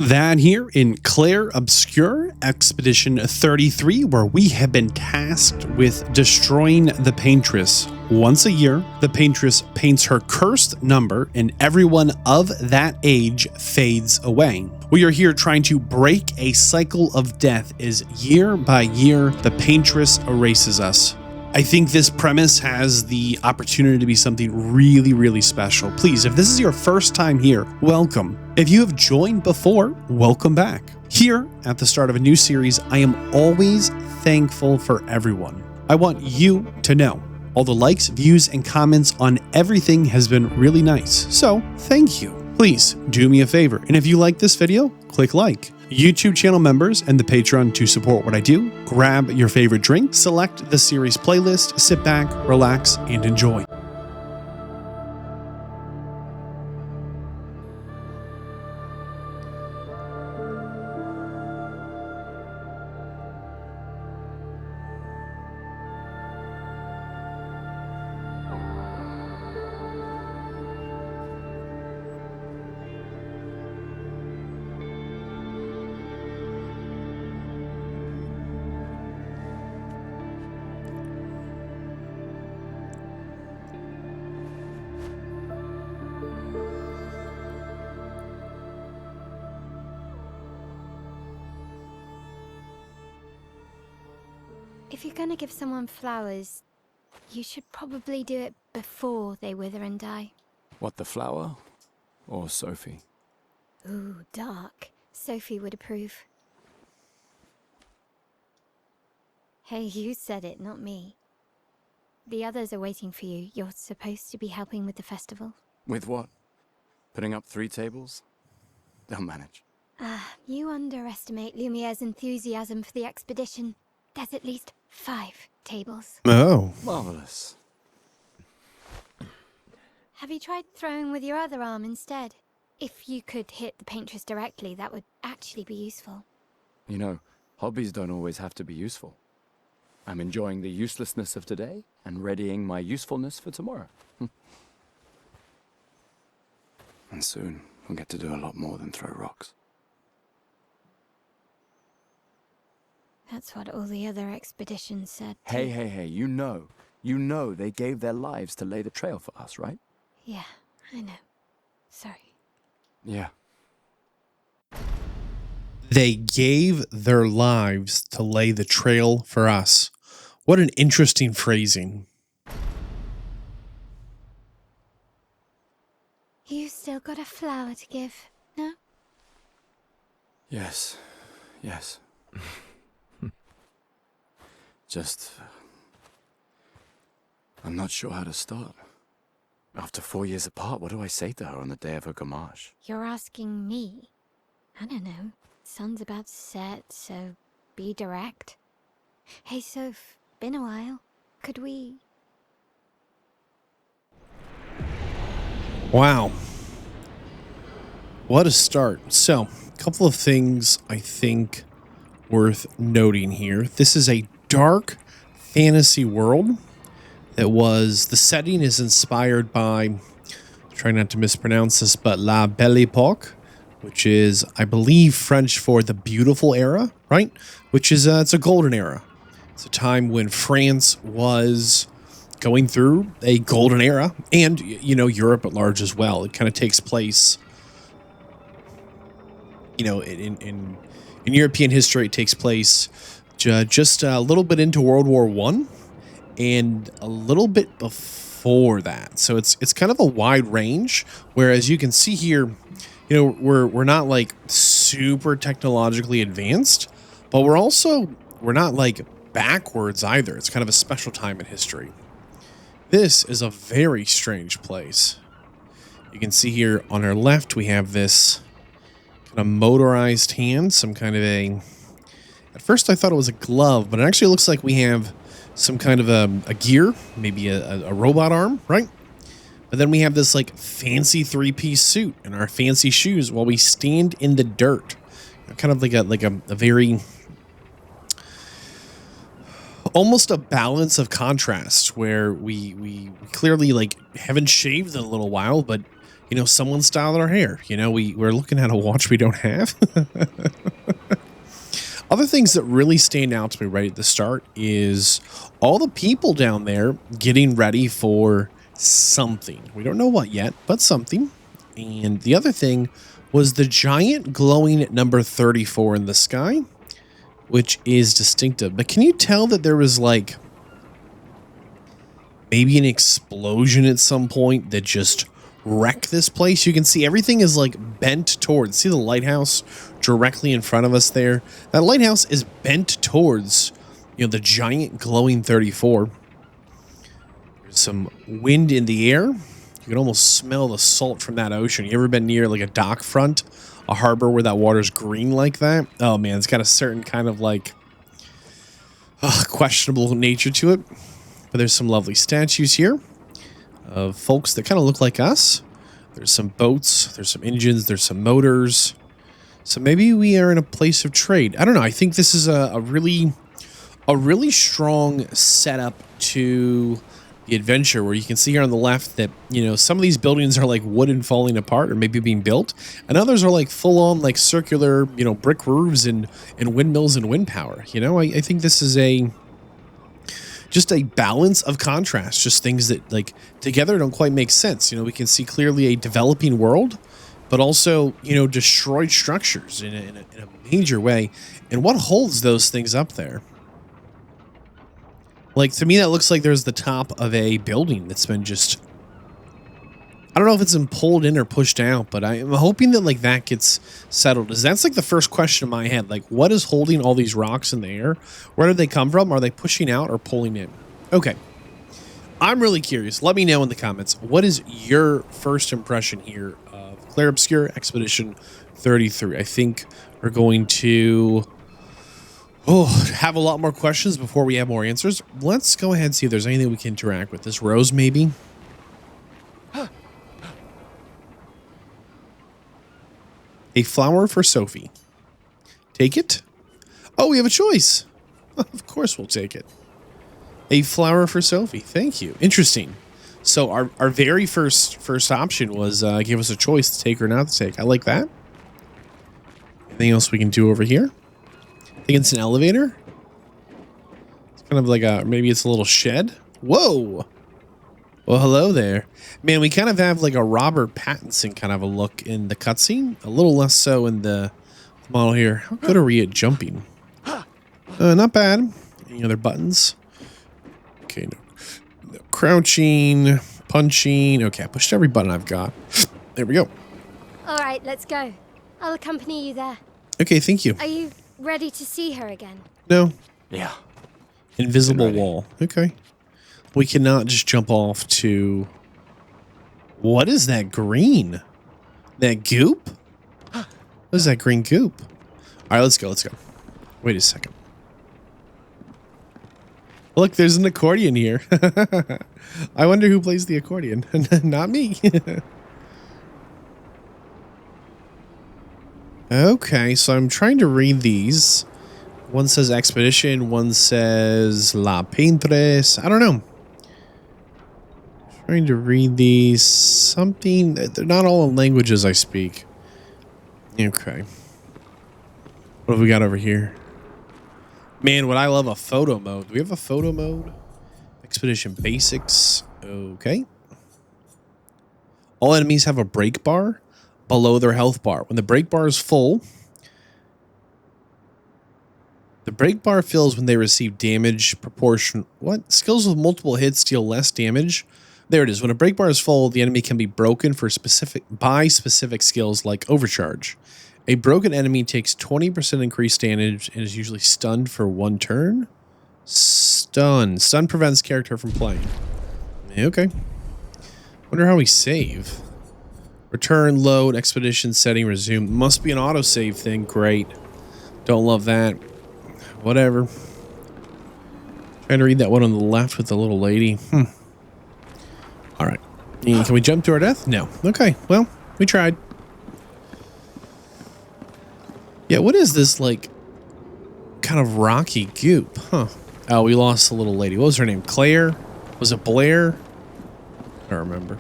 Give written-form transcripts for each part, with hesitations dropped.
Vadd here in Clair, Obscur, Expedition 33, where we have been tasked with destroying the Paintress. Once a year, the Paintress paints her cursed number, and everyone of that age fades away. We are here trying to break a cycle of death as year by year, the Paintress erases us. I think this premise has the opportunity to be something really, really special. Please, if this is your first time here, welcome. If you have joined before, welcome back. Here, at the start of a new series, I am always thankful for everyone. I want you to know all the likes, views, and comments on everything has been really nice. So, thank you. Please do me a favor, and if you like this video, click like. YouTube channel members and the Patreon to support what I do, grab your favorite drink, select the series playlist, sit back, relax, and enjoy. If you're gonna give someone flowers, you should probably do it before they wither and die. What, the flower? Or Sophie? Ooh, dark. Sophie would approve. Hey, you said it, not me. The others are waiting for you. You're supposed to be helping with the festival. With what? Putting up 3 tables? They'll manage. You underestimate Lumiere's enthusiasm for the expedition. There's at least 5 tables. Oh. Marvelous. Have you tried throwing with your other arm instead? If you could hit the Paintress directly, that would actually be useful. You know, hobbies don't always have to be useful. I'm enjoying the uselessness of today and readying my usefulness for tomorrow. And soon, we'll get to do a lot more than throw rocks. That's what all the other expeditions said. Hey, you know they gave their lives to lay the trail for us, right? Yeah, I know. Sorry. Yeah. They gave their lives to lay the trail for us. What an interesting phrasing. You still got a flower to give, no? Yes. Just... I'm not sure how to start. After 4 years apart, what do I say to her on the day of her gamache? You're asking me? I don't know. Sun's about to set, so be direct. Hey, Soph, been a while. Could we... Wow. What a start. So, a couple of things I think worth noting here. This is a dark fantasy world that the setting is inspired by, try not to mispronounce this, but La Belle Époque, which is, I believe, French for the beautiful era, right? Which is, it's a golden era. It's a time when France was going through a golden era, and, you know, Europe at large as well. It kind of takes place, you know, in European history, it takes place just a little bit into World War I and a little bit before that. So it's kind of a wide range, whereas you can see here, you know, we're not like super technologically advanced, but we're not like backwards either. It's kind of a special time in history. This is a very strange place. You can see here on our left, we have this kind of motorized hand, some kind of at first I thought it was a glove, but it actually looks like we have some kind of a gear, maybe a robot arm, right? But then we have this like fancy 3-piece suit and our fancy shoes while we stand in the dirt. Kind of like a very, almost a balance of contrast where we clearly like haven't shaved in a little while, but you know, someone styled our hair. You know, we're looking at a watch we don't have. Other things that really stand out to me right at the start is all the people down there getting ready for something. We don't know what yet, but something. And the other thing was the giant glowing number 34 in the sky, which is distinctive. But can you tell that there was like maybe an explosion at some point that just wrecked this place? You can see everything is like bent towards, see the lighthouse directly in front of us there? That lighthouse is bent towards, you know, the giant glowing 34. There's some wind in the air. You can almost smell the salt from that ocean. You ever been near like a dock front, a harbor where that water's green like that? Oh man, it's got a certain kind of like questionable nature to it. But there's some lovely statues here of folks that kind of look like us. There's some boats, there's some engines, there's some motors. So maybe we are in a place of trade. I don't know. I think this is a really strong setup to the adventure, where you can see here on the left that, you know, some of these buildings are like wooden falling apart or maybe being built, and others are like full on like circular, you know, brick roofs and windmills and wind power. You know, I think this is just a balance of contrast, just things that like together don't quite make sense. You know, we can see clearly a developing world, but also, you know, destroyed structures in a major way. And what holds those things up there? Like, to me, that looks like there's the top of a building that's been just, I don't know if it's been pulled in or pushed out, but I'm hoping that like that gets settled. That's like the first question in my head. Like, what is holding all these rocks in the air? Where did they come from? Are they pushing out or pulling in? Okay. I'm really curious. Let me know in the comments. What is your first impression here of Clair Obscur Expedition 33? I think we're going to have a lot more questions before we have more answers. Let's go ahead and see if there's anything we can interact with. This rose, maybe? A flower for Sophie. Take it? Oh, we have a choice. Of course we'll take it. A flower for Sophie. Thank you. Interesting. So our very first option was give us a choice to take or not to take. I like that. Anything else we can do over here? I think it's an elevator. It's kind of like maybe it's a little shed. Whoa. Well, hello there. Man, we kind of have like a Robert Pattinson kind of a look in the cutscene. A little less so in the model here. How good are we at jumping? Not bad. Any other buttons? Okay, no crouching, punching. Okay, I pushed every button I've got. There we go. All right, let's go. I'll accompany you there. Okay, thank you. Are you ready to see her again? No. Yeah. Invisible wall. Okay. We cannot just jump off to... What is that green? That goop? What is that green goop? All right, let's go. Let's go. Wait a second. Look, there's an accordion here. I wonder who plays the accordion. Not me. Okay, so I'm trying to read these. One says Expedition, one says La Paintress. I don't know. Trying to read these. Something. They're not all in languages I speak. Okay. What have we got over here? Man, would I love a photo mode. Do we have a photo mode? Expedition Basics. Okay. All enemies have a break bar below their health bar. When the break bar is full, the break bar fills when they receive damage proportion. What? Skills with multiple hits deal less damage. There it is. When a break bar is full, the enemy can be broken for specific skills like overcharge. A broken enemy takes 20% increased damage and is usually stunned for 1 turn. Stun. Stun prevents character from playing. Okay. Wonder how we save. Return, load, expedition, setting, resume. Must be an autosave thing. Great. Don't love that. Whatever. Trying to read that one on the left with the little lady. All right. Can we jump to our death? No. Okay. Well, we tried. Yeah, what is this, like, kind of rocky goop? Huh. Oh, we lost the little lady. What was her name? Clair? Was it Blair? I don't remember.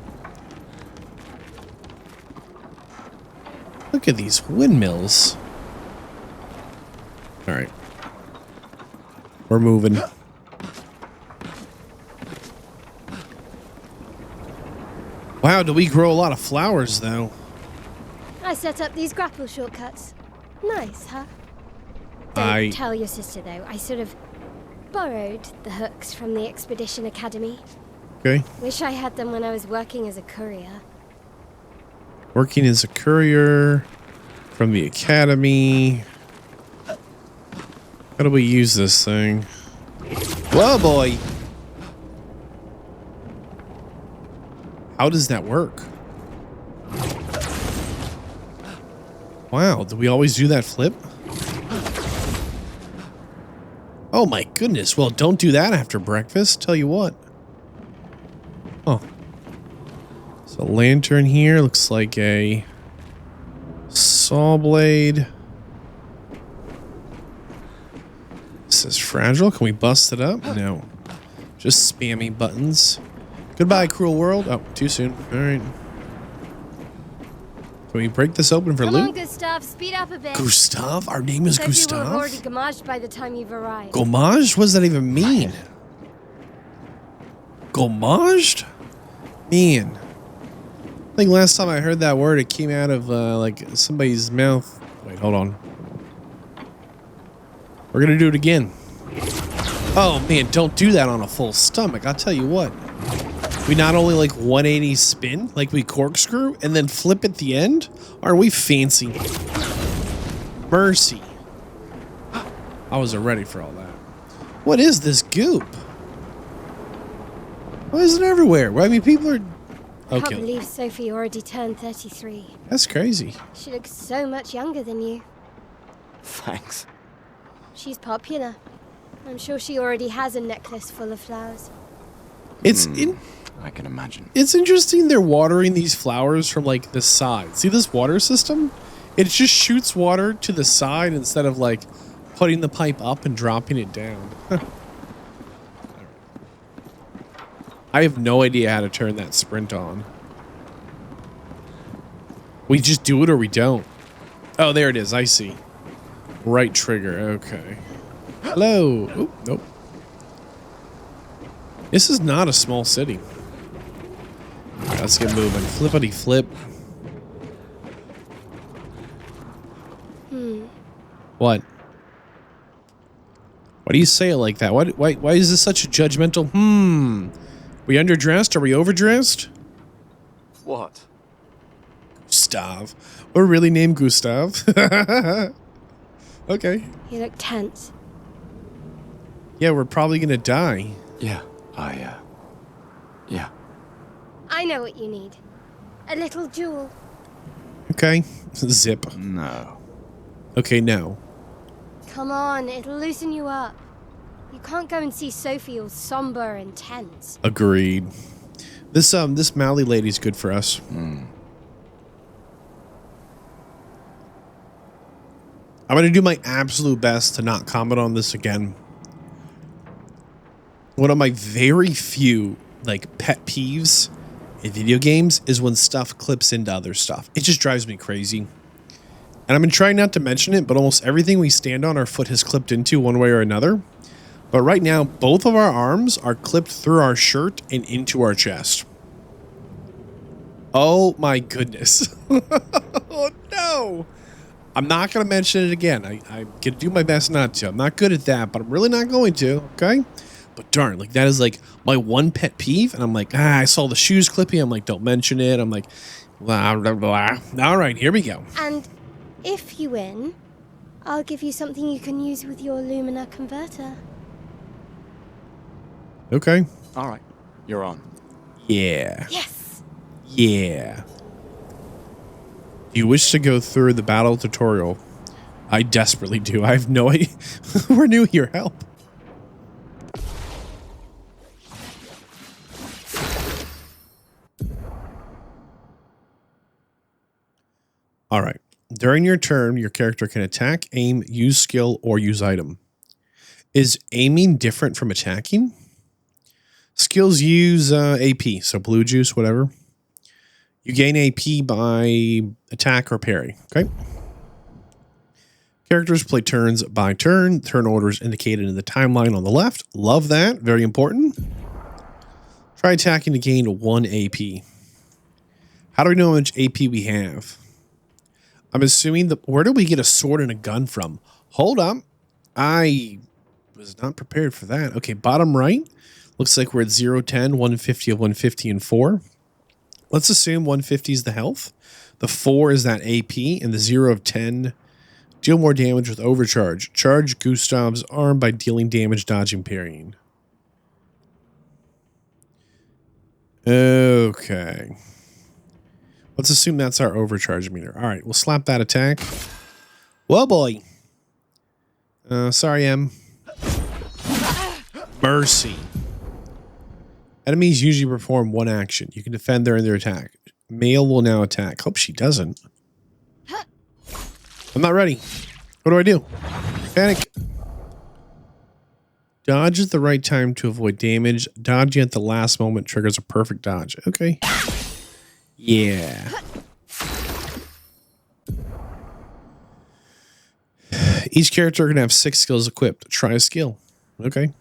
Look at these windmills. All right. We're moving. Wow, do we grow a lot of flowers, though? I set up these grapple shortcuts. Nice, huh? Don't tell your sister, though. I sort of borrowed the hooks from the Expedition Academy. Okay. Wish I had them when I was working as a courier. Working as a courier from the academy. How do we use this thing? Whoa, boy. How does that work? Wow, do we always do that flip? Oh my goodness. Well, don't do that after breakfast. Tell you what. Oh. So lantern here looks like a saw blade. This is fragile. Can we bust it up? No. Just spammy buttons. Goodbye, cruel world. Oh, too soon. All right. Can we break this open for Come loot? on, Gustav, speed up a bit. Gustav? Our name is Sophie will Gustav? have already gommaged by the time you've arrived. Gommaged? What does that even mean? Gommaged? Man. I think last time I heard that word, it came out of like somebody's mouth. Wait, hold on. We're gonna do it again. Oh man, don't do that on a full stomach. I'll tell you what. We not only like 180 spin, like we corkscrew, and then flip at the end? Aren't we fancy? Mercy. I wasn't ready for all that. What is this goop? Why is it everywhere? Well, I mean, people are... I can't Okay. believe Sophie already turned 33. That's crazy. She looks so much younger than you. Thanks. She's popular. I'm sure she already has a necklace full of flowers. I can imagine. It's interesting they're watering these flowers from like the side. See this water system? It just shoots water to the side instead of like putting the pipe up and dropping it down. I have no idea how to turn that sprint on. We just do it or we don't. Oh, there it is. I see. Right trigger. Okay. Hello. Oop, nope. This is not a small city. All right, let's get moving. Flippity flip. What? Why do you say it like that? Why is this such a judgmental? We underdressed? Are we overdressed? What? Gustav. We're really named Gustav. Okay. You look tense. Yeah, we're probably gonna die. Yeah, yeah. I know what you need. A little jewel. Okay. Zip. No. Okay, no. Come on, it'll loosen you up. You can't go and see Sophie all somber and tense. Agreed. This Mally lady's good for us. I'm gonna do my absolute best to not comment on this again. One of my very few like pet peeves in video games is when stuff clips into other stuff. It just drives me crazy. And I've been trying not to mention it, but almost everything we stand on, our foot has clipped into one way or another. But right now, both of our arms are clipped through our shirt and into our chest. Oh my goodness. Oh no. I'm not going to mention it again. I'm going to do my best not to. I'm not good at that, but I'm really not going to, okay? But darn, like that is like my one pet peeve. And I'm like, I saw the shoes clipping. I'm like, don't mention it. I'm like, blah, blah, blah. All right, here we go. And if you win, I'll give you something you can use with your Lumina converter. Okay. All right, you're on. Yeah. Yes! Yeah. Do you wish to go through the battle tutorial? I desperately do. I have no idea. We're new here. Help. All right. During your turn, your character can attack, aim, use skill, or use item. Is aiming different from attacking? Skills use AP, so blue juice, whatever. You gain AP by attack or parry. Okay. Characters play turns by turn. Turn orders indicated in the timeline on the left. Love that. Very important. Try attacking to gain 1 AP. How do we know how much AP we have? I'm assuming where do we get a sword and a gun from? Hold up. I was not prepared for that. Okay, bottom right. Looks like we're at 0, 10, 150 of 150 and 4. Let's assume 150 is the health. The 4 is that AP, and the 0 of 10 deal more damage with overcharge. Charge Gustav's arm by dealing damage, dodging, parrying. Okay. Let's assume that's our overcharge meter. All right, we'll slap that attack. Whoa, boy. Sorry, M. Mercy. Enemies usually perform 1 action. You can defend during their attack. Male will now attack. Hope she doesn't. I'm not ready. What do I do? Panic. Dodge at the right time to avoid damage. Dodging at the last moment triggers a perfect dodge. Okay. Yeah. Each character can have 6 skills equipped. Try a skill. Okay.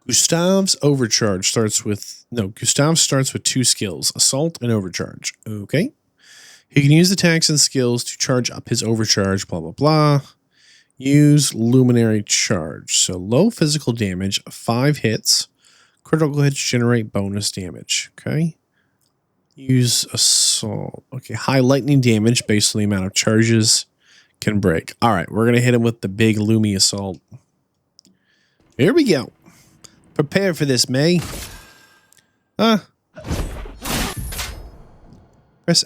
Gustav's overcharge starts with... No, Gustav starts with 2 skills. Assault and overcharge. Okay. He can use attacks and skills to charge up his overcharge, blah, blah, blah. Use luminary charge. So low physical damage, 5 hits. Critical hits generate bonus damage. Okay. Use assault. Okay. High lightning damage based on the amount of charges can break. All right. We're going to hit him with the big Lumi assault. Here we go. Prepare for this, May. Press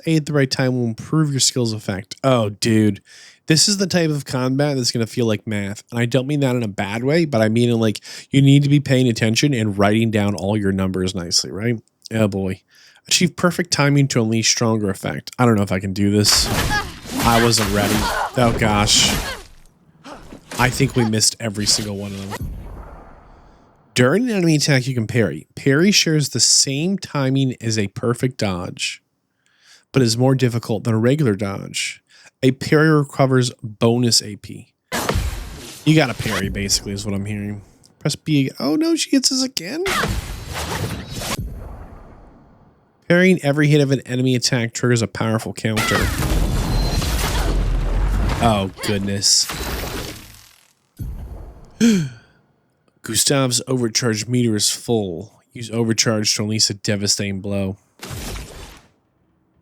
A at the right time will improve your skills effect. Oh, dude. This is the type of combat that's going to feel like math. And I don't mean that in a bad way, but I mean in like you need to be paying attention and writing down all your numbers nicely, right? Oh, boy. Achieve perfect timing to unleash stronger effect. I don't know if I can do this. I wasn't ready. Oh, gosh. I think we missed every single one of them. During an enemy attack, you can parry. Parry shares the same timing as a perfect dodge, but is more difficult than a regular dodge. A parry recovers bonus AP. You got to parry, basically, is what I'm hearing. Press B. Oh, no, she hits us again. Parrying every hit of an enemy attack triggers a powerful counter. Oh, goodness. Gustav's overcharge meter is full. Use overcharge to unleash a devastating blow.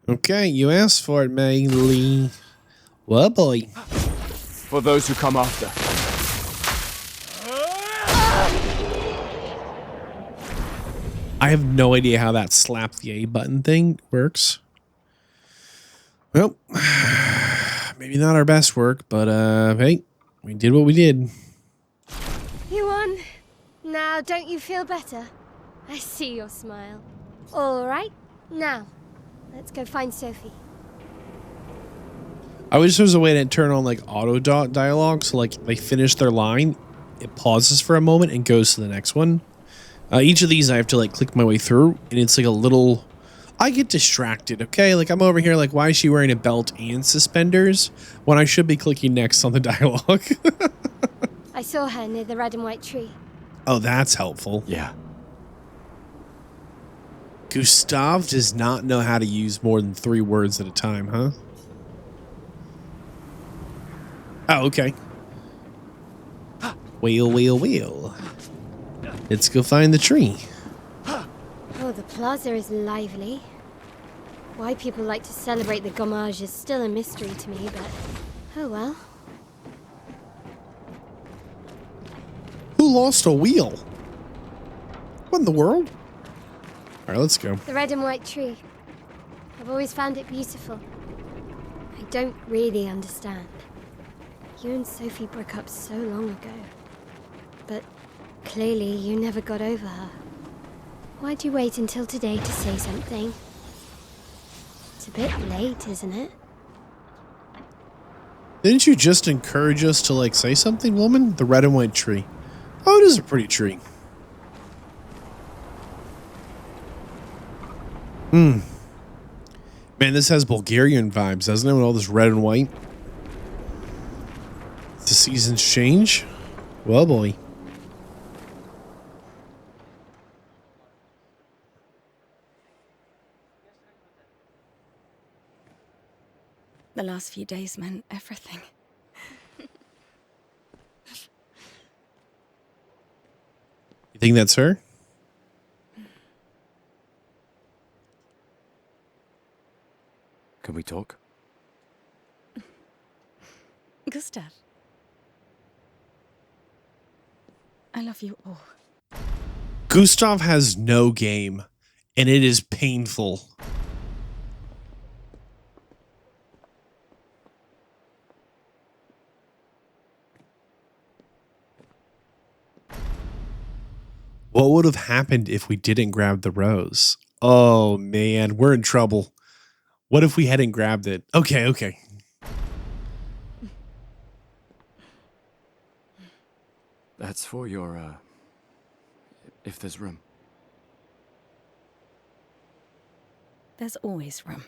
Okay, you asked for it, May Lee. Well, boy. For those who come after. I have no idea how that slap the A button thing works. Well, maybe not our best work, but hey, we did what we did. You won. Now, don't you feel better? I see your smile. All right, now, let's go find Sophie. I wish there was a way to turn on like auto dialogue, so like they finish their line, it pauses for a moment and goes to the next one. Each of these I have to like click my way through, and it's like a little... I get distracted, okay? Like I'm over here like, why is she wearing a belt and suspenders when I should be clicking next on the dialogue? I saw her near the red and white tree. Oh, that's helpful. Yeah. Gustav does not know how to use more than 3 words at a time, huh? Oh, okay. Wheel. Let's go find the tree. Oh, the plaza is lively. Why people like to celebrate the gommage is still a mystery to me, but oh well. Who lost a wheel? What in the world? All right, let's go. The red and white tree. I've always found it beautiful. I don't really understand. You and Sophie broke up so long ago. But clearly you never got over her. Why'd you wait until today to say something? It's a bit late, isn't it? Didn't you just encourage us to like say something, woman? The red and white tree. Oh, it is a pretty tree. Man, this has Bulgarian vibes, doesn't it? With all this red and white. The seasons change. Well, boy. The last few days meant everything. You think that's her? Can we talk? Gustav. I love you all. Gustav has no game, and it is painful. What would have happened if we didn't grab the rose? Oh, man, we're in trouble. What if we hadn't grabbed it? Okay, okay. That's for your, if there's room. There's always room.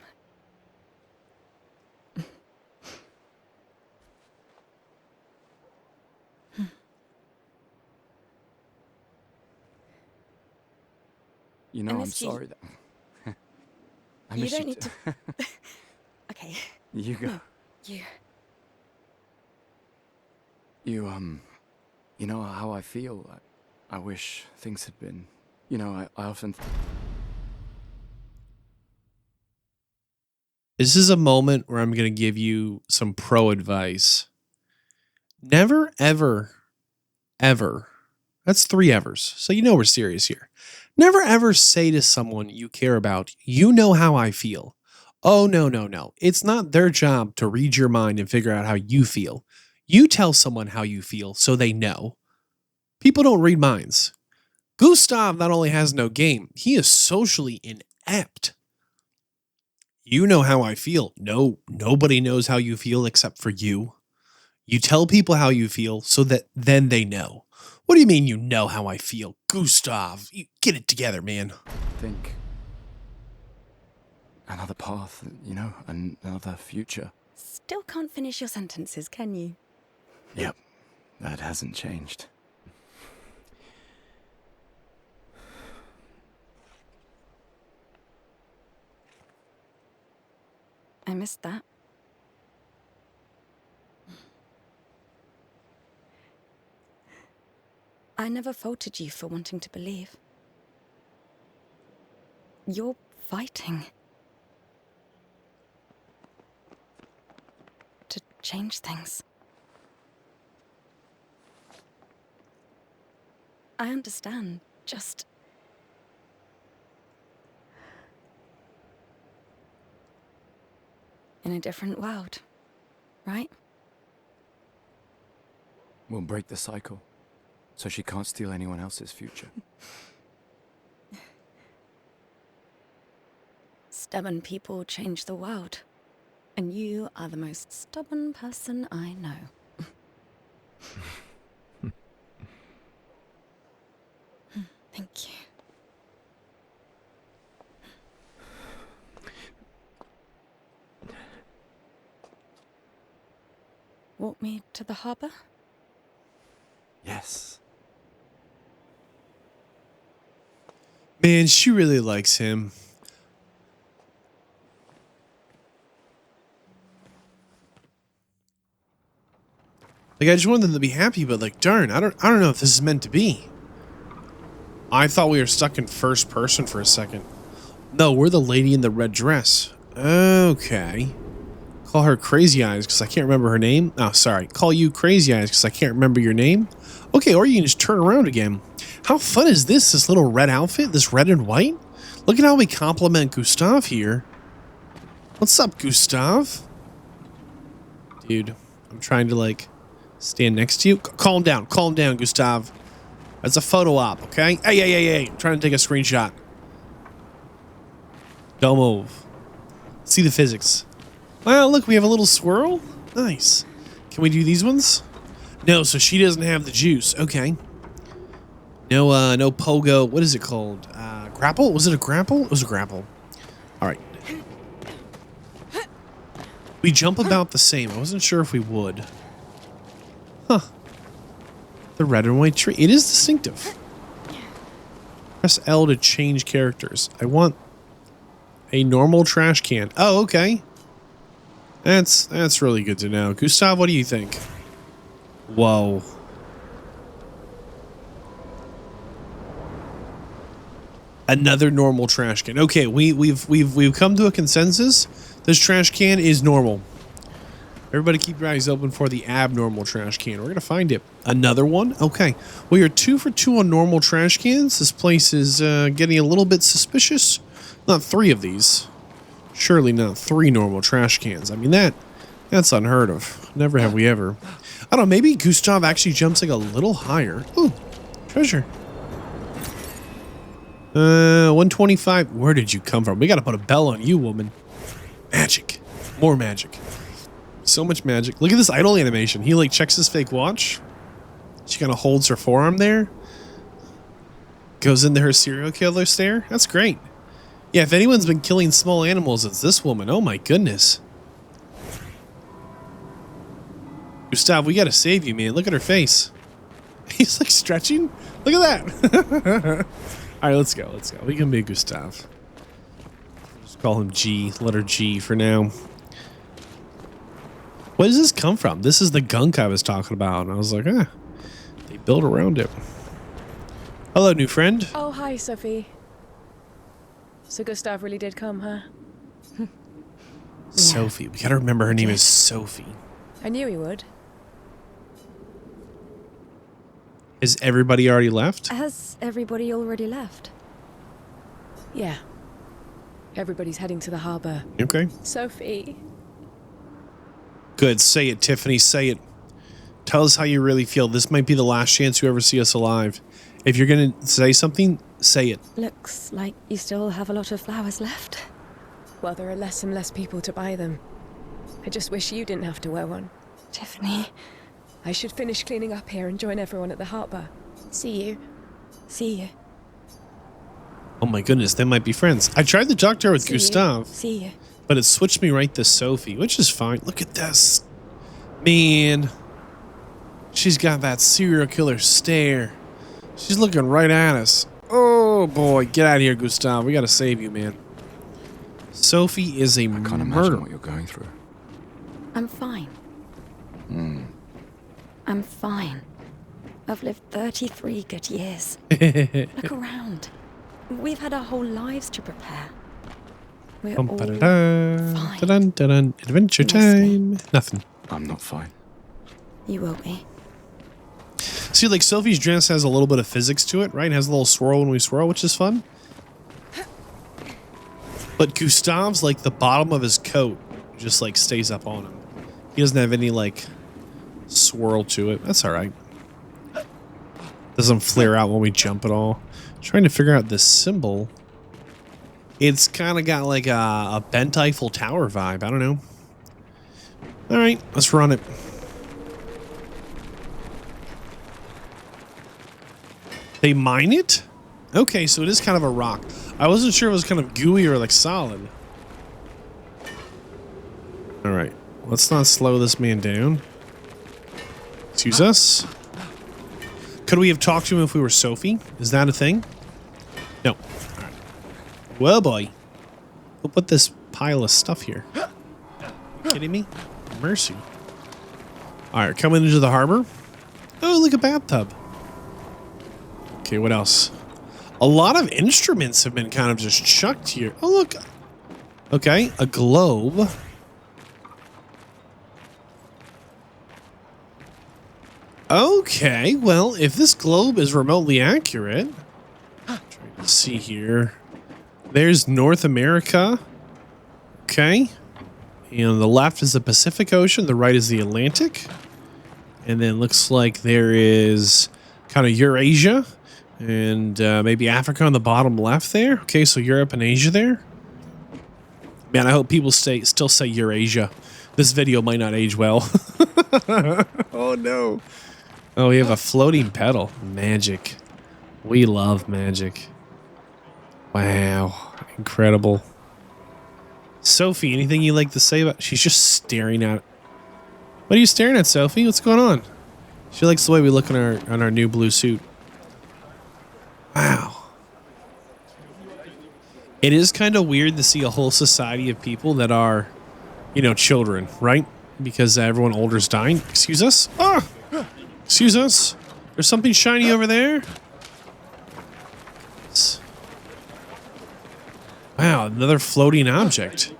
You know, I I'm missed you. sorry that... I You miss don't you need too. to... Okay, You go. no, you. You know how I feel. I wish things had been... You know, I often... This is a moment where I'm going to give you some pro advice. Never, ever, ever. That's 3 evers. So you know we're serious here. Never ever say to someone you care about, you know how I feel. Oh, no, no, no. It's not their job to read your mind and figure out how you feel. You tell someone how you feel so they know. People don't read minds. Gustav not only has no game, he is socially inept. You know how I feel. No, nobody knows how you feel except for you. You tell people how you feel so that then they know. What do you mean you know how I feel? Gustav, you get it together, man. think... Another path, you know, another future. Still can't finish your sentences, can you? Yep, that hasn't changed. I missed that. I never faulted you for wanting to believe. You're fighting. To change things. I understand, just... in a different world, right? We'll break the cycle, so she can't steal anyone else's future. Stubborn people change the world. And you are the most stubborn person I know. Thank you. Walk me to the harbor? Yes. Man, she really likes him. Like, I just wanted them to be happy, but like, darn, I don't know if this is meant to be. I thought we were stuck in first person for a second. No, we're the lady in the red dress. Okay. Call her Crazy Eyes because I can't remember her name. Oh, sorry. Call you Crazy Eyes because I can't remember your name. Okay, or you can just turn around again. How fun is this little red outfit? This red and white? Look at how we compliment Gustav here. What's up, Gustav? Dude, I'm trying to, like, stand next to you. Calm down, Gustav. That's a photo op, okay? Hey. I'm trying to take a screenshot. Don't move. See the physics. Well, look, we have a little swirl. Nice. Can we do these ones? No, so she doesn't have the juice. Okay. No pogo. What is it called? Grapple? Was it a grapple? It was a grapple. We jump about the same. I wasn't sure if we would. Huh. The red and white tree. It is distinctive. Press L to change characters. I want a normal trash can. Oh, okay. That's really good to know. Gustav, what do you think? Whoa. Another normal trash can. Okay, we've come to a consensus. This trash can is normal. Everybody keep your eyes open for the abnormal trash can. We're gonna find it. Another one? Okay. We are 2 for 2 on normal trash cans. This place is getting a little bit suspicious. Not 3 of these. Surely not 3 normal trash cans. I mean, that's unheard of. Never have we ever. I don't know, maybe Gustav actually jumps like a little higher. Ooh, treasure. 125. Where did you come from? We gotta put a bell on you, woman. Magic. More magic. So much magic. Look at this idle animation. He like checks his fake watch. She kind of holds her forearm there. Goes into her serial killer stare. That's great. Yeah, if anyone's been killing small animals, it's this woman. Oh my goodness. Gustav, we gotta save you, man. Look at her face. He's like stretching. Look at that. All right, let's go. Let's go. We can be Gustav. Just call him G. Letter G for now. Where does this come from? This is the gunk I was talking about. And I was like, they built around it. Hello, new friend. Oh, hi, Sophie. So Gustav really did come, huh? Sophie. We gotta remember her name is Sophie. I knew he would. Is everybody already left? Has everybody already left? Yeah. Everybody's heading to the harbour. Okay. Sophie. Good. Say it, Tiffany. Say it. Tell us how you really feel. This might be the last chance you ever see us alive. If you're going to say something, say it. Looks like you still have a lot of flowers left. Well, there are less and less people to buy them. I just wish you didn't have to wear one. Tiffany. I should finish cleaning up here and join everyone at the harbour. See you. See you. Oh my goodness, they might be friends. I tried to talk to her with Gustav. See you. But it switched me right to Sophie, which is fine. Look at this. Man. She's got that serial killer stare. She's looking right at us. Oh boy, get out of here, Gustav. We gotta save you, man. Sophie is a I can't imagine murderer. what you're going through. I'm fine. I'm fine. I've lived 33 good years. Look around. We've had our whole lives to prepare. We're all fine. Dun-dun-dun-dun. Adventure time. Nothing. I'm not fine. You will be. See, like Sophie's dress has a little bit of physics to it, right? It has a little swirl when we swirl, which is fun. But Gustav's like the bottom of his coat just like stays up on him. He doesn't have any like swirl to it. That's all right. Doesn't flare out when we jump at all. Trying to figure out this symbol. It's kind of got like a bent Eiffel Tower vibe. I don't know. All right, let's run it. They mine it? Okay, so it is kind of a rock. I wasn't sure it was kind of gooey or like solid. All right, let's not slow this man down. Excuse us. Could we have talked to him if we were Sophie? Is that a thing? No. All right. Well, boy. We'll put this pile of stuff here. Are you kidding me? Mercy. All right, coming into the harbor. Oh, look, a bathtub. Okay, what else? A lot of instruments have been kind of just chucked here. Oh, look. Okay, a globe. Okay, well, if this globe is remotely accurate, trying to see here. There's North America. Okay. And on the left is the Pacific Ocean, the right is the Atlantic. And then looks like there is kind of Eurasia and maybe Africa on the bottom left there. Okay, so Europe and Asia there. Man, I hope people still say Eurasia. This video might not age well. Oh no. Oh, we have a floating pedal. Magic. We love magic. Wow. Incredible. Sophie, anything you like to say about... She's just staring at... What are you staring at, Sophie? What's going on? She likes the way we look on our new blue suit. Wow. It is kind of weird to see a whole society of people that are, you know, children, right? Because everyone older is dying. Excuse us? Ah! Excuse us? There's something shiny over there? Wow, another floating object.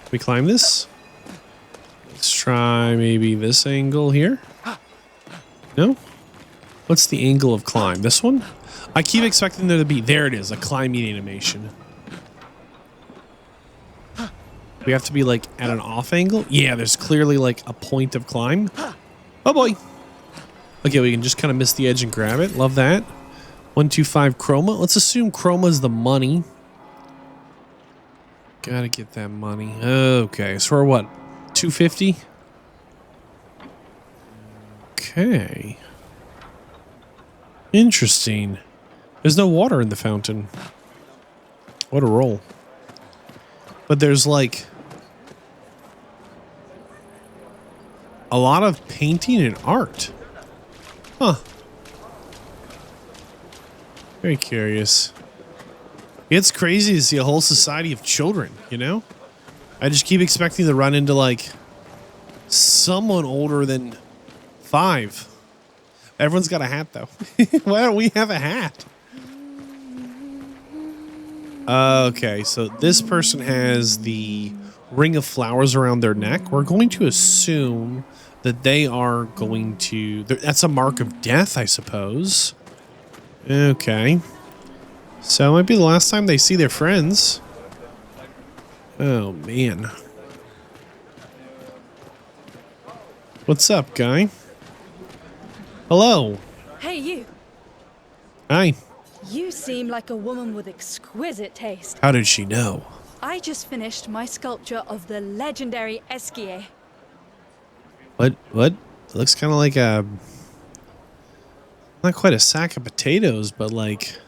Can we climb this? Let's try maybe this angle here. No? What's the angle of climb? This one? I keep expecting there to be... There it is, a climbing animation. We have to be like at an off angle? Yeah, there's clearly like a point of climb. Oh boy. Okay, we can just kind of miss the edge and grab it. Love that. 125 chroma. Let's assume chroma is the money. Gotta get that money. Okay, so we're what? 250? Okay. Interesting. There's no water in the fountain. What a roll. But there's like a lot of painting and art. Huh. Very curious. It's crazy to see a whole society of children, you know? I just keep expecting to run into like someone older than 5. Everyone's got a hat though. Why don't we have a hat? Okay, so this person has the ring of flowers around their neck. We're going to assume that they are going to... That's a mark of death, I suppose. Okay. So it might be the last time they see their friends. Oh, man. What's up, guy? Hello. Hey, you. Hi. You seem like a woman with exquisite taste. How did she know? I just finished my sculpture of the legendary Esquier. What? It looks kind of like a... Not quite a sack of potatoes, but like...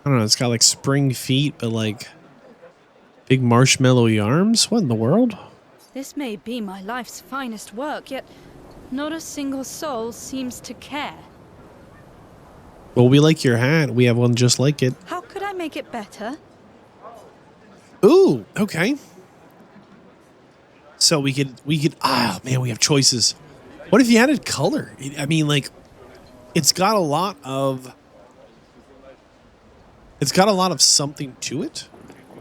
I don't know, it's got like spring feet, but like... Big marshmallowy arms? What in the world? This may be my life's finest work, yet not a single soul seems to care. Well, we like your hat. We have one just like it. How could I make it better? Ooh, okay. So we could, oh man, we have choices. What if you added color? I mean, like, it's got a lot of something to it,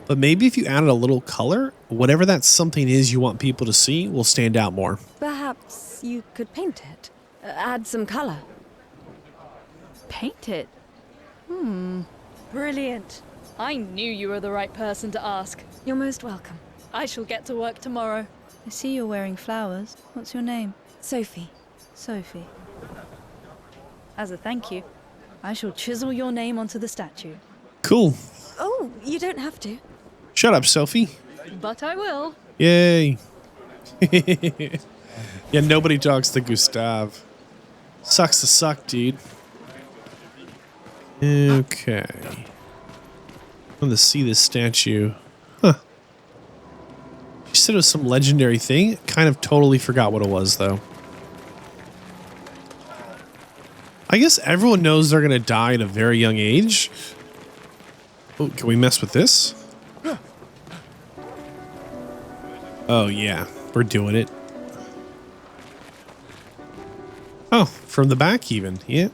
but maybe if you added a little color, whatever that something is you want people to see will stand out more. Perhaps you could paint it. Add some color. Paint it? Brilliant. I knew you were the right person to ask. You're most welcome. I shall get to work tomorrow. I see you're wearing flowers. What's your name? Sophie. Sophie. As a thank you, I shall chisel your name onto the statue. Cool. Oh, you don't have to. Shut up, Sophie. But I will. Yay. Yeah, nobody talks to Gustav. Sucks to suck, dude. Okay. I'm going to see this statue. Huh. You said it was some legendary thing. Kind of totally forgot what it was, though. I guess everyone knows they're going to die at a very young age. Oh, can we mess with this? Oh, yeah. We're doing it. Oh, from the back even. Yeah.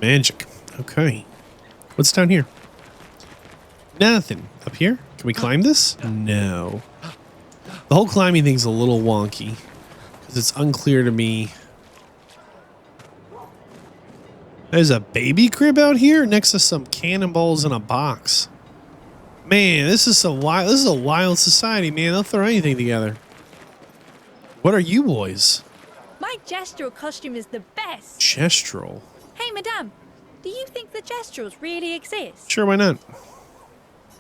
Magic. Okay. What's down here? Nothing. Up here? Can we climb this? No. The whole climbing thing's a little wonky. Because it's unclear to me. There's a baby crib out here next to some cannonballs in a box. Man, this is a wild society, man. They'll throw anything together. What are you boys? My gestural costume is the best. Gestural? Hey, madame, do you think the gesturals really exist? Sure, why not?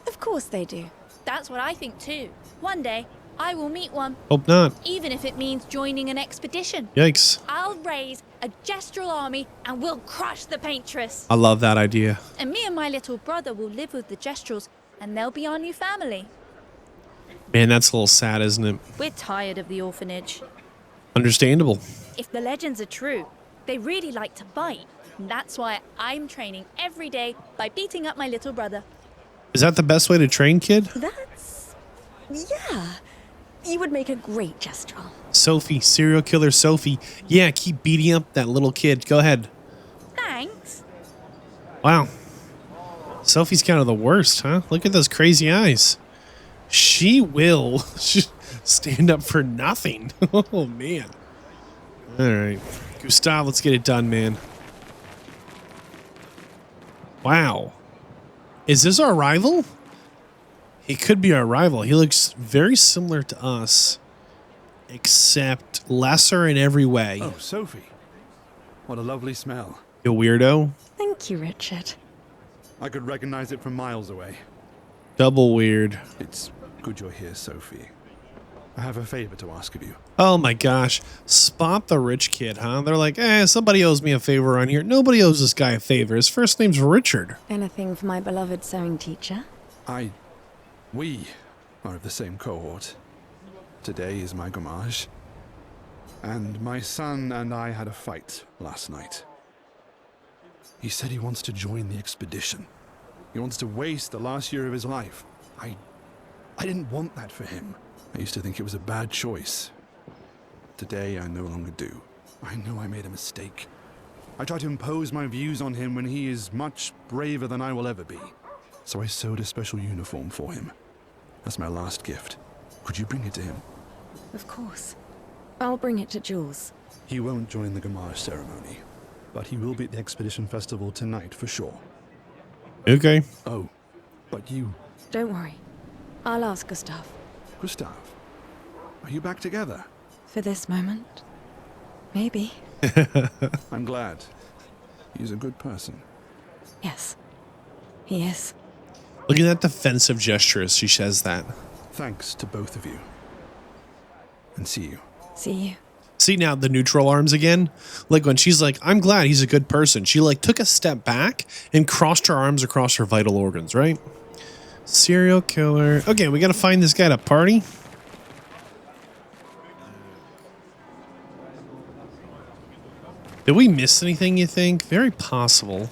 Of course they do. That's what I think too. One day, I will meet one, Hope not. even if it means joining an expedition. Yikes. I'll raise a gestural army and we'll crush the paintress. I love that idea. And me and my little brother will live with the gestrals, and they'll be our new family. Man, that's a little sad, isn't it? We're tired of the orphanage. Understandable. If the legends are true, they really like to bite. And that's why I'm training every day by beating up my little brother. Is that the best way to train, kid? Yeah. You would make a great gestural. Sophie, serial killer Sophie. Yeah, keep beating up that little kid. Go ahead. Thanks. Wow. Sophie's kind of the worst, huh? Look at those crazy eyes. She will stand up for nothing. Oh, man. All right. Gustav, let's get it done, man. Wow. Is this our rival? He could be our rival. He looks very similar to us, except lesser in every way. Oh, Sophie. What a lovely smell. You weirdo. Thank you, Richard. I could recognize it from miles away. Double weird. It's good you're here, Sophie. I have a favor to ask of you. Oh my gosh. Spot the rich kid, huh? They're like, somebody owes me a favor on here. Nobody owes this guy a favor. His first name's Richard. Anything for my beloved sewing teacher? We are of the same cohort. Today is my gommage. And my son and I had a fight last night. He said he wants to join the expedition. He wants to waste the last year of his life. I didn't want that for him. I used to think it was a bad choice. Today, I no longer do. I know I made a mistake. I tried to impose my views on him when he is much braver than I will ever be. So I sewed a special uniform for him. That's my last gift. Could you bring it to him? Of course. I'll bring it to Jules. He won't join the Gamage ceremony, but he will be at the Expedition Festival tonight for sure. Okay. Oh, but you... Don't worry. I'll ask Gustav. Gustav, are you back together? For this moment. Maybe. I'm glad. He's a good person. Yes. He is. Look at that defensive gesture as she says that. Thanks to both of you. And see you. See you. See now the neutral arms again? Like when she's like, I'm glad he's a good person. She like took a step back and crossed her arms across her vital organs, right? Serial killer. Okay, we gotta find this guy to party. Did we miss anything, you think? Very possible.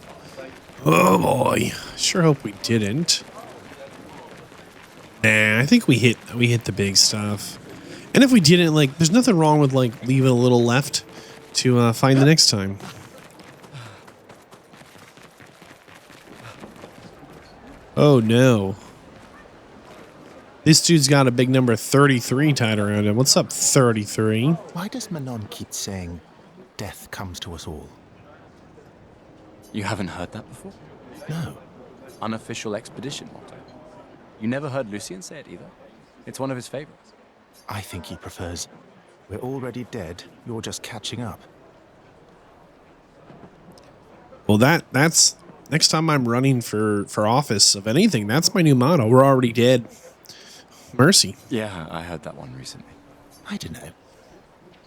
Oh boy. Sure hope we didn't. Nah, I think we hit the big stuff. And if we didn't, like, there's nothing wrong with like leaving a little left to find the next time. Oh no. This dude's got a big number 33 tied around him. What's up, 33? Why does Manon keep saying death comes to us all? You haven't heard that before? No. Unofficial expedition motto. You never heard Lucien say it either? It's one of his favorites. I think he prefers, we're already dead, you're just catching up. Well, that's next time I'm running for office of anything, that's my new motto. We're already dead. Mercy. Yeah, I heard that one recently. I don't know.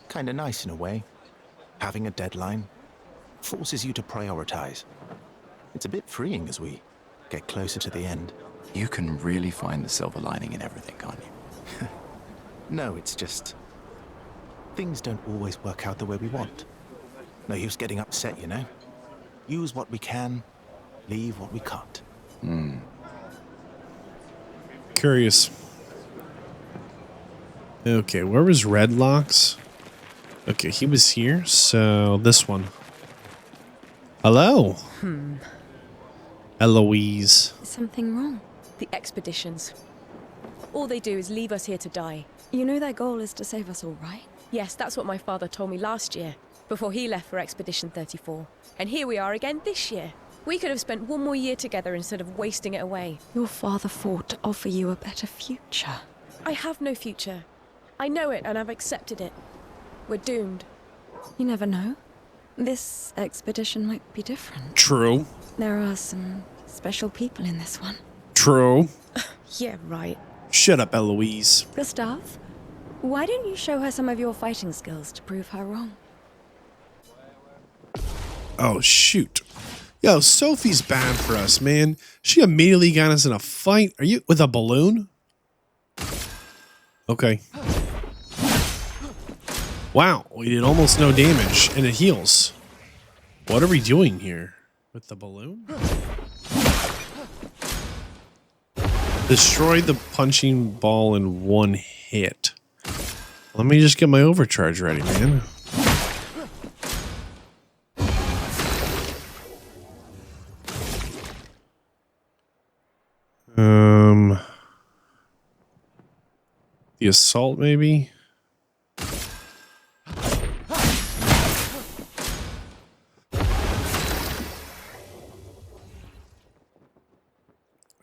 Kinda nice in a way. Having a deadline forces you to prioritize. It's a bit freeing as we get closer to the end. You can really find the silver lining in everything, can't you? No, it's just... things don't always work out the way we want. No use getting upset, you know? Use what we can, leave what we can't. Curious. Okay, where was Redlocks? Okay, he was here, so this one. Hello. Eloise. Something wrong? The expeditions. All they do is leave us here to die. You know their goal is to save us all, right? Yes, that's what my father told me last year, before he left for Expedition 34. And here we are again this year. We could have spent one more year together instead of wasting it away. Your father fought to offer you a better future. I have no future. I know it, and I've accepted it. We're doomed. You never know. This expedition might be different. True. There are some special people in this one. True. Yeah, right. Shut up, Eloise. Gustav, Why don't you show her some of your fighting skills to prove her wrong? Oh, shoot. Yo, Sophie's bad for us, man. She immediately got us in a fight. Are you with a balloon? Okay. Wow, we did almost no damage, and it heals. What are we doing here? With the balloon? Destroy the punching ball in one hit. Let me just get my overcharge ready, man. The assault, maybe?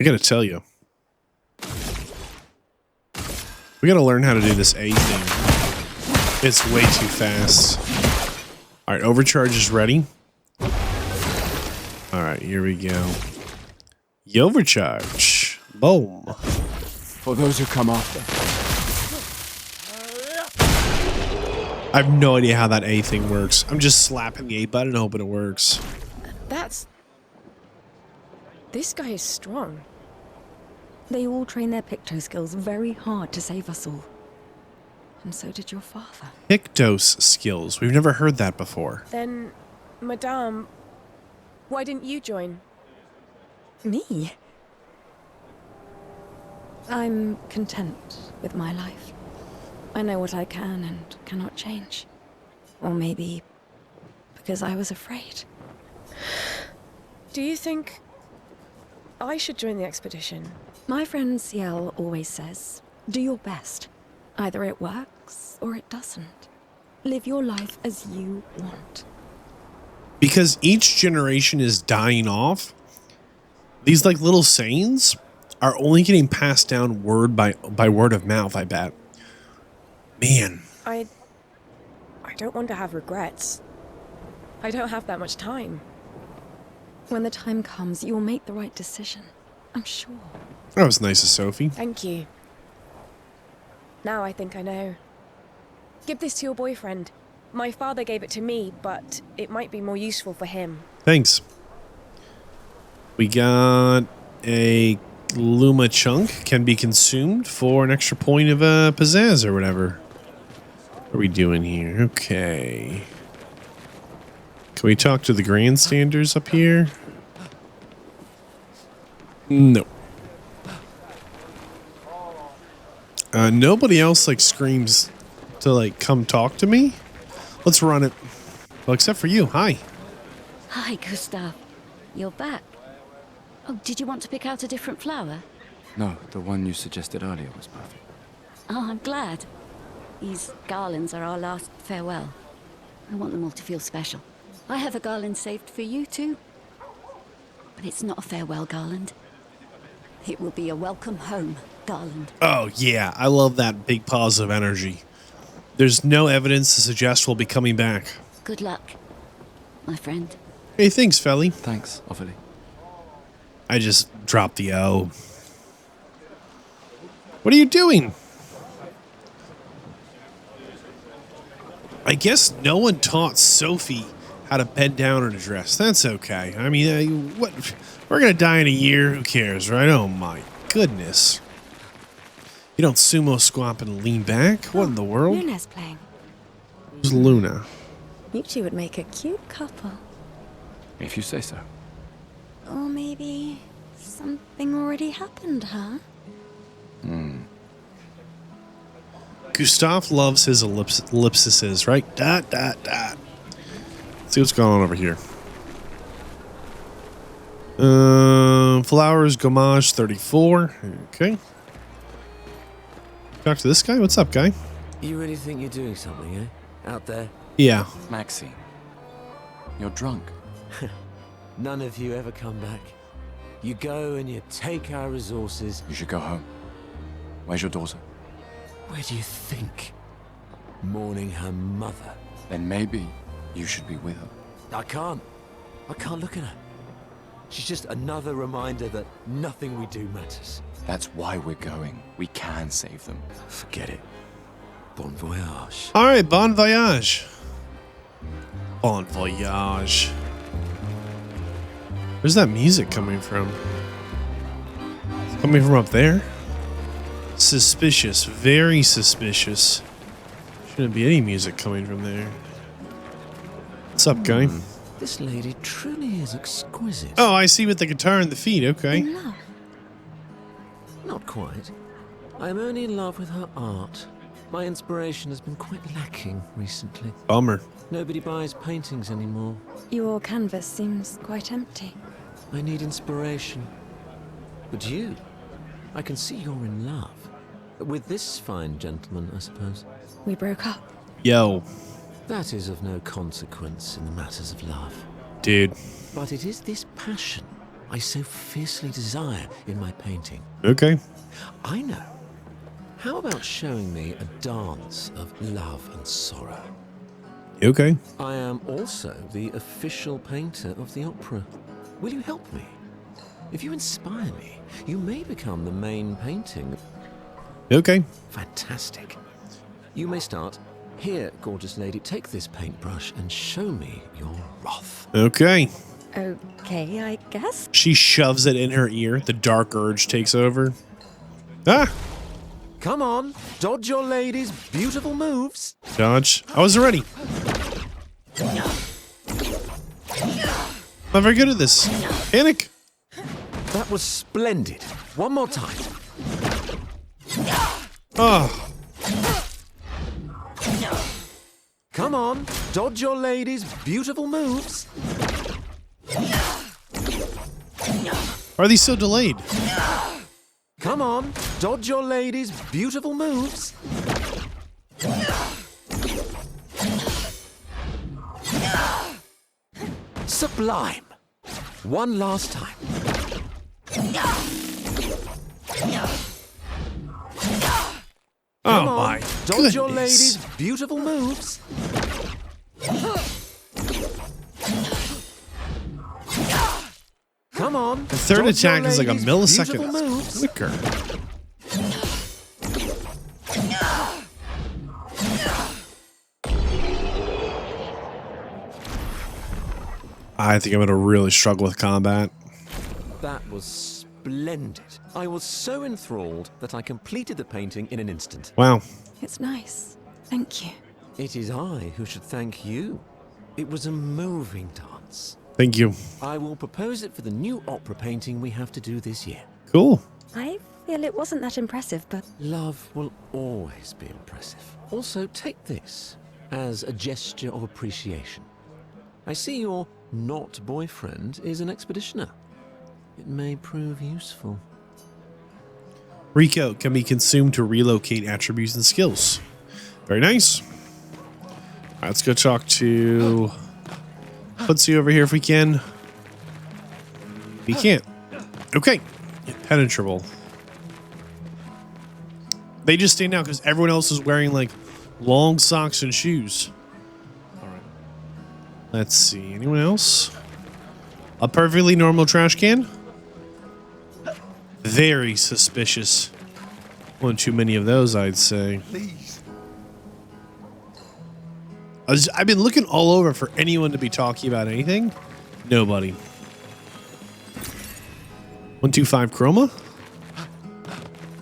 I gotta tell you. We gotta learn how to do this A thing. It's way too fast. Alright, overcharge is ready. Alright, here we go. The overcharge. Boom. For those who come after. I have no idea how that A thing works. I'm just slapping the A button hoping it works. This guy is strong. They all train their picto skills very hard to save us all. And so did your father. Pictos skills. We've never heard that before. Then, Madame, why didn't you join? Me? I'm content with my life. I know what I can and cannot change. Or maybe because I was afraid. Do you think I should join the expedition? My friend Ciel always says, do your best. Either it works or it doesn't. Live your life as you want. Because each generation is dying off, these like little sayings are only getting passed down word by word of mouth, I bet. Man. I don't want to have regrets. I don't have that much time. When the time comes, you will make the right decision. I'm sure. That was nice of Sophie. Thank you. Now I think I know. Give this to your boyfriend. My father gave it to me, but it might be more useful for him. Thanks. We got a Luma chunk. Can be consumed for an extra point of pizzazz or whatever. What are we doing here? Okay. Can we talk to the grandstanders up here? No. Nobody else like screams to like come talk to me. Let's run it. Well, except for you. Hi. Hi, Gustav. You're back. Oh, did you want to pick out a different flower? No, the one you suggested earlier was perfect. Oh, I'm glad. These garlands are our last farewell. I want them all to feel special. I have a garland saved for you too. But it's not a farewell garland. It will be a welcome home garland. Oh, yeah. I love that big positive energy. There's no evidence to suggest we'll be coming back. Good luck, my friend. Hey, thanks, Felly. Thanks, Ophelia. I just dropped the O. What are you doing? I guess no one taught Sophie how to bend down in a dress. That's okay. I mean, what? We're gonna die in a year. Who cares, right? Oh my goodness! You don't sumo squat and lean back. What in the world? Luna's playing. Who's Luna? You two would make a cute couple. If you say so. Or maybe something already happened, huh? Gustav loves his ellipses, right? Dot, dot, dot. Let's see what's going on over here. Flowers, Gommage 34. Okay. Talk to this guy. What's up, guy? You really think you're doing something, eh? Out there? Yeah. Maxine, you're drunk. None of you ever come back. You go and you take our resources. You should go home. Where's your daughter? Where do you think? Mourning her mother. Then maybe you should be with her. I can't look at her. She's just another reminder that nothing we do matters. That's why we're going. We can save them. Forget it. Bon voyage. All right, bon voyage. Bon voyage. Where's that music coming from? It's coming from up there? Suspicious. Very suspicious. Shouldn't be any music coming from there. What's up, guy? This lady truly is exquisite. Oh, I see, with the guitar and the feet. Okay. In love? Not quite. I am only in love with her art. My inspiration has been quite lacking recently. Bummer. Nobody buys paintings anymore. Your canvas seems quite empty. I need inspiration. But you, I can see you're in love. With this fine gentleman, I suppose. We broke up. Yo. That is of no consequence in the matters of love. Dude. But it is this passion I so fiercely desire in my painting. Okay. I know. How about showing me a dance of love and sorrow? Okay. I am also the official painter of the opera. Will you help me? If you inspire me, you may become the main painting. Okay. Fantastic. You may start. Here, gorgeous lady, take this paintbrush and show me your wrath. Okay. Okay, I guess. She shoves it in her ear. The dark urge takes over. Ah! Come on, dodge your lady's beautiful moves. Dodge. I was ready. Not very good at this. Panic. That was splendid. One more time. Oh. Come on, dodge your lady's beautiful moves. Why are these so delayed? Come on, dodge your lady's beautiful moves. Sublime. One last time. Oh my Dodge your goodness. lady's beautiful moves. Come on. The third dodge your attack is like a lady's millisecond beautiful moves. quicker. I think I'm going to really struggle with combat. That was splendid. I was so enthralled that I completed the painting in an instant. Wow. It's nice. Thank you. It is I who should thank you. It was a moving dance. Thank you. I will propose it for the new opera painting we have to do this year. Cool. I feel it wasn't that impressive, but Love will always be impressive. Also, take this as a gesture of appreciation. I see your not boyfriend is an expeditioner. It may prove useful. Rico can be consumed to relocate attributes and skills. Very nice. All right, let's go talk to Footsie over here if we can. We can't. Okay. Impenetrable. They just stand out because everyone else is wearing like long socks and shoes. All right. Let's see. Anyone else? A perfectly normal trash can? Very suspicious. One too many of those, I'd say. Please. I've been looking all over for anyone to be talking about anything. Nobody. 125 chroma.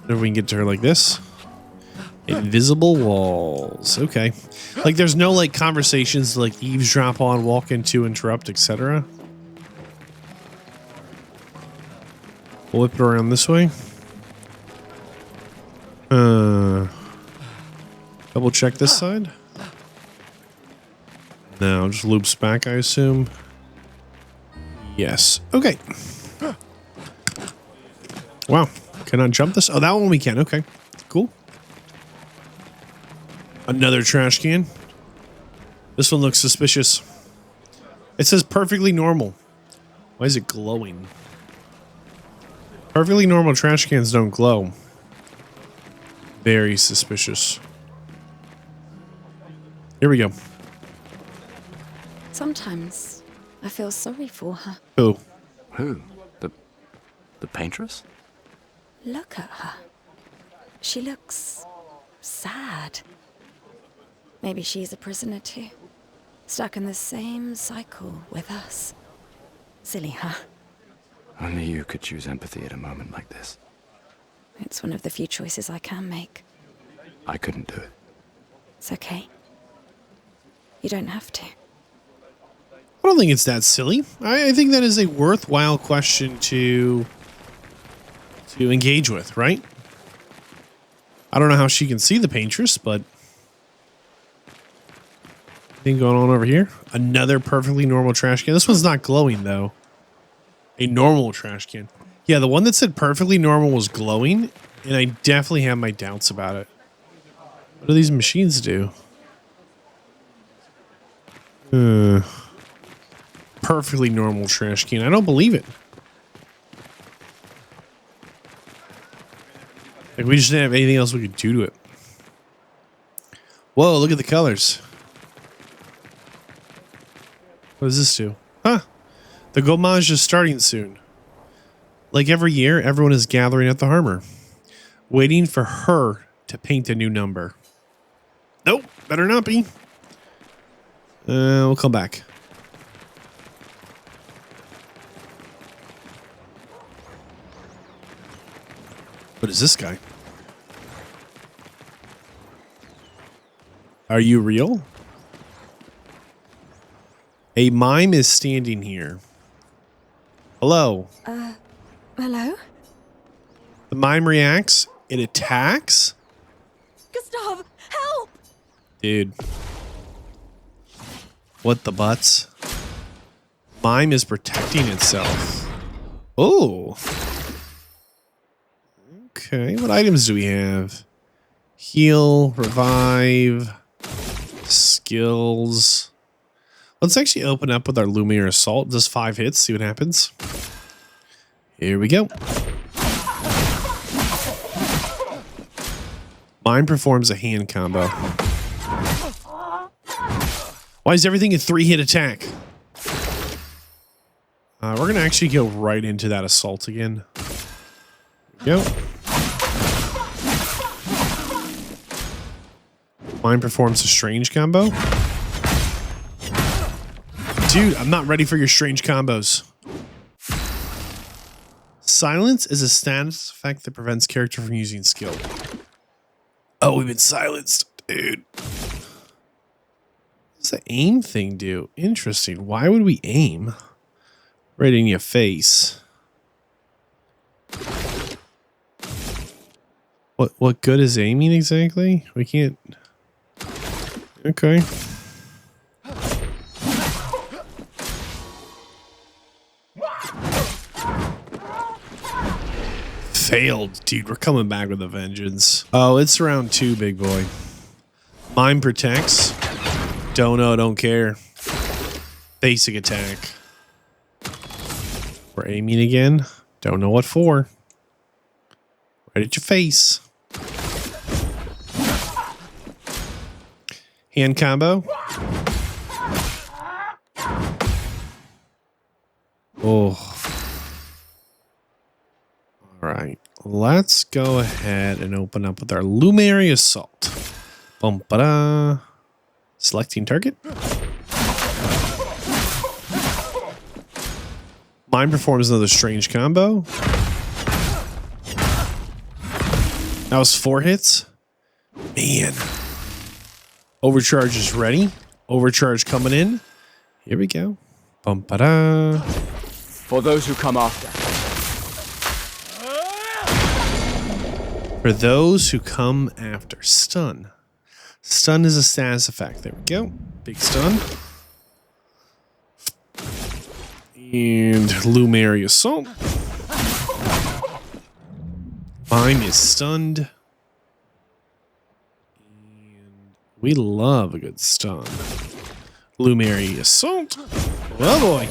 If we can get to her like this. Invisible walls. Okay. Like there's no like conversations to like eavesdrop on, walk into, interrupt, etc. We'll whip it around this way. Double check this side. No, just loops back, I assume. Yes. Okay. Wow. Can I jump this? Oh, that one we can. Okay. Cool. Another trash can. This one looks suspicious. It says perfectly normal. Why is it glowing? Perfectly normal trash cans don't glow. Very suspicious. Here we go. sometimes I feel sorry for her. Who? Who? The paintress? Look at her. She looks sad. Maybe she's a prisoner too. Stuck in the same cycle with us. Silly, huh? Only you could choose empathy at a moment like this. It's one of the few choices I can make. I couldn't do it. It's okay. You don't have to. I don't think it's that silly. I think that is a worthwhile question to engage with, right? I don't know how she can see the paintress, but anything going on over here? Another perfectly normal trash can. This one's not glowing though. A normal trash can. Yeah, the one that said perfectly normal was glowing, and I definitely have my doubts about it. What do these machines do? Perfectly normal trash can. I don't believe it. Like, we just didn't have anything else we could do to it. Whoa, look at the colors. What does this do? Huh. The Gommage is starting soon. Like every year, everyone is gathering at the Harmer, waiting for her to paint a new number. Nope, better not be. We'll come back. What is this guy? Are you real? A mime is standing here. Hello. Hello? The mime reacts. It attacks. Gustav, help! Dude. What the butts? Mime is protecting itself. Oh. Okay, what items do we have? Heal, revive, skills. Let's actually open up with our Lumiere Assault. Just 5 hits, see what happens. Here we go. Mine performs a hand combo. Why is everything a 3-hit attack? We're going to actually go right into that assault again. Here we go. Mine performs a strange combo. Dude, I'm not ready for your strange combos. Silence is a status effect that prevents character from using skill. Oh, we've been silenced, dude. What does the aim thing do? Interesting. Why would we aim? Right in your face. What good is aiming exactly? We can't. Okay. Failed, dude. We're coming back with a vengeance. Oh, it's round 2, big boy. Mine protects. Don't know, don't care. Basic attack. We're aiming again. Don't know what for. Right at your face. Hand combo. Oh. All right. Let's go ahead and open up with our Lumiere Assault. Bum-ba-da. Selecting target. Mine performs another strange combo. That was 4 hits. Man. Overcharge is ready. Overcharge coming in. Here we go. Bum-ba-da. For those who come after. For those who come after. Stun. Stun is a status effect. There we go. Big stun. And Lumiere Assault. Mine is stunned. And we love a good stun. Lumiere Assault. Oh boy.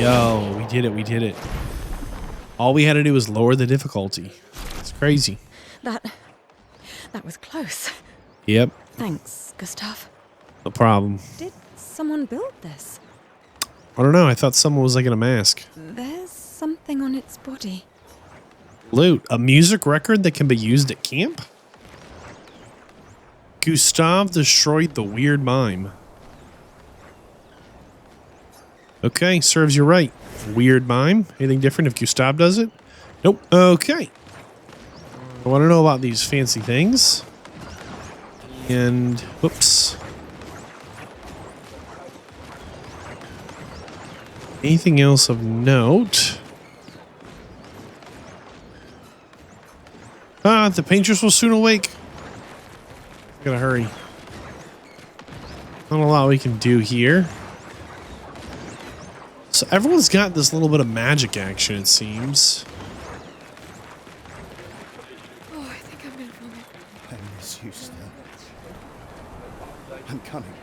Yo, we did it. We did it. All we had to do was lower the difficulty. It's crazy. That was close. Yep. Thanks, Gustav. No problem. Did someone build this? I don't know. I thought someone was like in a mask. There's something on its body. Loot. A music record that can be used at camp? Gustav destroyed the weird mime. Okay, serves you right. Weird mime. Anything different if Gustav does it? Nope. Okay. I want to know about these fancy things. And, whoops. Anything else of note? The painters will soon awake. Gotta hurry. Not a lot we can do here. So everyone's got this little bit of magic action, it seems. Oh, I think I'm gonna vomit. I miss you still. I'm coming.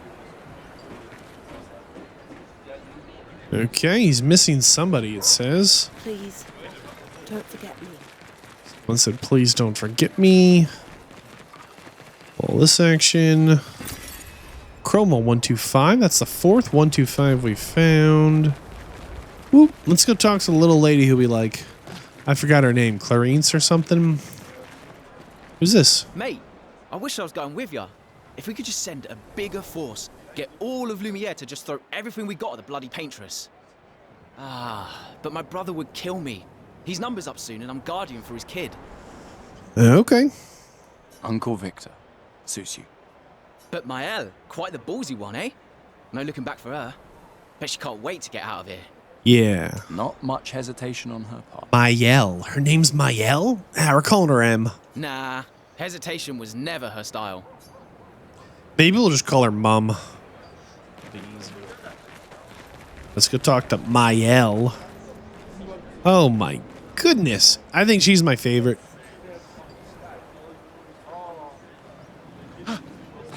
Okay, he's missing somebody, it says. Please, don't forget me. Someone said, please don't forget me. All this action. Chroma 125. That's the fourth 125 we found. Whoop. Let's go talk to the little lady who we like. I forgot her name. Clarence or something. Who's this? Mate, I wish I was going with ya. If we could just send a bigger force, get all of Lumiere to just throw everything we got at the bloody paintress. But my brother would kill me. His number's up soon and I'm guardian for his kid. Okay. Uncle Victor. Suits you. But Maëlle, quite the ballsy one, eh? No looking back for her. Bet she can't wait to get out of here. Yeah. Not much hesitation on her part. Maëlle. Her name's Maëlle? We're calling her M. Nah, hesitation was never her style. Maybe we'll just call her Mum. Let's go talk to Maëlle. Oh my goodness. I think she's my favorite.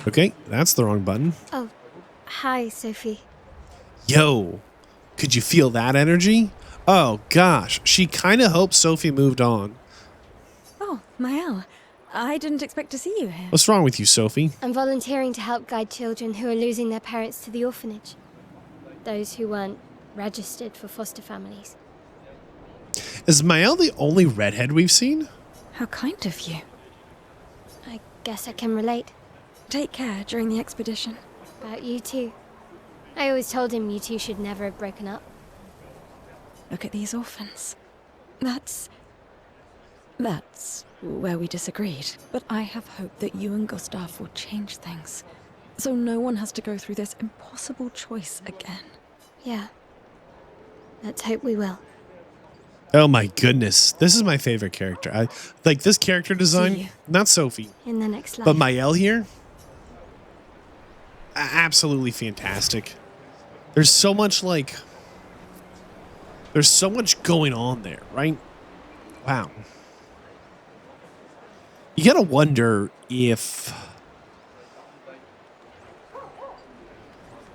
Okay, that's the wrong button. Oh, hi, Sophie. Yo, could you feel that energy? Oh gosh, she kind of hopes Sophie moved on. Oh, Maëlle. I didn't expect to see you here. What's wrong with you, Sophie? I'm volunteering to help guide children who are losing their parents to the orphanage. Those who weren't registered for foster families. Is Maëlle the only redhead we've seen? How kind of you. I guess I can relate. Take care during the expedition. About you too. I always told him you two should never have broken up. Look at these orphans. That's where we disagreed. But I have hope that you and Gustav will change things. So no one has to go through this impossible choice again. Yeah. Let's hope we will. Oh my goodness, this is my favorite character. I like this character design. Not Sophie, in the next life. but Maëlle here. Absolutely fantastic. There's so much there's so much going on there, right? Wow. You gotta wonder if